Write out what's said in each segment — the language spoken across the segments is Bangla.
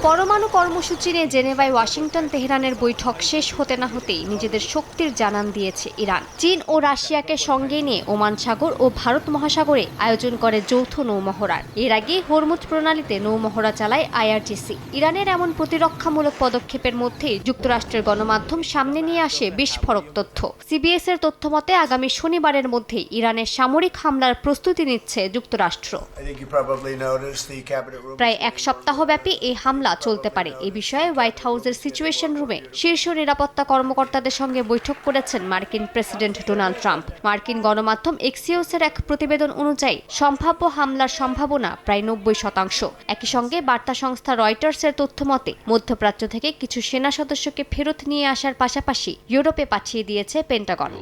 পরমাণু কর্মসূচি নিয়ে জেনেভায় ওয়াশিংটন তেহরানের বৈঠক শেষ হতে না হতেই নিজেদের শক্তির জানান দিয়েছে ইরান। চীন ও রাশিয়াকে সঙ্গে নিয়ে ওমান সাগর ও ভারত মহাসাগরে আয়োজন করে যৌথ নৌমহড়ার। এর আগে হরমুজ প্রণালীতে নৌমহড়া চালায় আইআরজিসি। ইরানের এমন প্রতিরক্ষামূলক পদক্ষেপের মধ্যেই যুক্তরাষ্ট্রের গণমাধ্যম সামনে নিয়ে আসে বিস্ফোরক তথ্য। সিবিএস এর তথ্য মতে আগামী শনিবারের মধ্যেই ইরানের সামরিক হামলার প্রস্তুতি নিচ্ছে যুক্তরাষ্ট্র। প্রায় এক সপ্তাহব্যাপী এই হামলা চলতে পারে এ বিষয়ে হোয়াইট হাউসের সিচুয়েশন রুমে শীর্ষ নিরাপত্তা কর্মকর্তাদের সঙ্গে বৈঠক করেছেন মার্কিন প্রেসিডেন্ট ডোনাল্ড ট্রাম্প। মার্কিন গণমাধ্যম এক্সিওসের এক প্রতিবেদন অনুযায়ী সম্ভাব্য হামলার সম্ভাবনা প্রায় 90%। একই সঙ্গে বার্তা সংস্থা রয়টার্সের তথ্য মতে মধ্যপ্রাচ্য থেকে কিছু সেনা সদস্যকে ফেরত নিয়ে আসার পাশাপাশি ইউরোপে পাঠিয়ে দিয়েছে পেন্টাগন।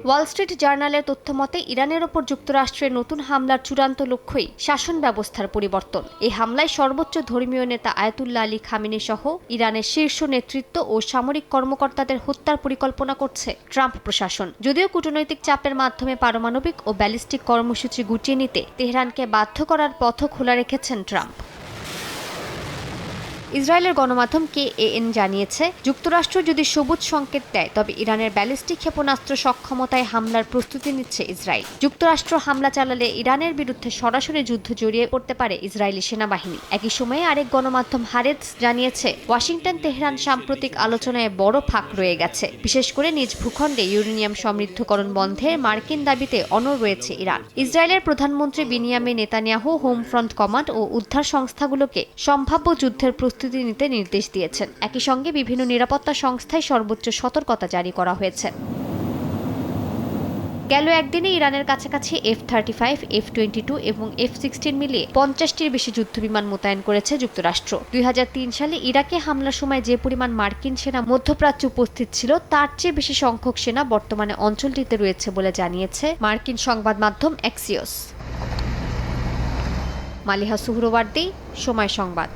ওয়াল স্ট্রিট জার্নালের তথ্য মতে ইরানের ওপর যুক্তরাষ্ট্রের নতুন হামলার চূড়ান্ত লক্ষ্যই শাসন ব্যবস্থার পরিবর্তন। এই হামলায় সর্বোচ্চ ধর্মীয় নেতা আয়াতুল্লাহ আলী খামেনি সহ ইরানের শীর্ষ নেতৃত্ব ও সামরিক কর্মকর্তাদের হত্যার পরিকল্পনা করছে ট্রাম্প প্রশাসন। যদিও কূটনৈতিক চাপের মাধ্যমে পারমাণবিক ও ব্যালিস্টিক কর্মসূচি গুটিয়ে নিতে তেহরানকে বাধ্য করার পথও খোলা রেখেছেন ট্রাম্প। ইসরায়েলের গণমাধ্যম কেএএন জানিয়েছে, যুক্তরাষ্ট্র যদি সবুজ সংকেত দেয় তবে ইরানের ব্যালিস্টিক ক্ষেপণাস্ত্র সক্ষমতায় হামলার প্রস্তুতি নিচ্ছে ইসরায়েল। যুক্তরাষ্ট্র হামলা চালালে ইরানের বিরুদ্ধে সরাসরি যুদ্ধ জড়িয়ে পড়তে পারে ইসরায়েলি সেনাবাহিনী। একই সময়ে আরেক গণমাধ্যম হারেতস জানিয়েছে, ওয়াশিংটন তেহরান সাম্প্রতিক আলোচনায় বড় ফাঁক রয়ে গেছে। বিশেষ করে নিজ ভূখণ্ডে ইউরেনিয়াম সমৃদ্ধকরণ বন্ধে মার্কিন দাবিতে অনড় রয়েছে ইরান। ইসরায়েলের প্রধানমন্ত্রী Benjamin Netanyahu home front command ও উদ্ধার সংস্থাগুলোকে সম্ভাব্য যুদ্ধের প্রস্তুতি নিতে নির্দেশ দিয়েছেন। একই সঙ্গে বিভিন্ন নিরাপত্তা সংস্থায় সর্বোচ্চ সতর্কতা জারি করা হয়েছে। গেল একদিনে ইরানের কাছাকাছি F-35, F-22 এবং F-16 মিলিয়ে 50টির বেশি যুদ্ধবিমান মোতায়েন করেছে যুক্তরাষ্ট্র। 2003 সালে ইরাকে হামলার সময় যে পরিমাণ মার্কিন সেনা মধ্যপ্রাচ্যে উপস্থিত ছিল তার চেয়ে বেশি সংখ্যক সেনা বর্তমানে অঞ্চলটিতে রয়েছে বলে জানিয়েছে মার্কিন সংবাদ মাধ্যম এক্সিওস। মালিহা সুহরওয়ার্দী, সময় সংবাদ।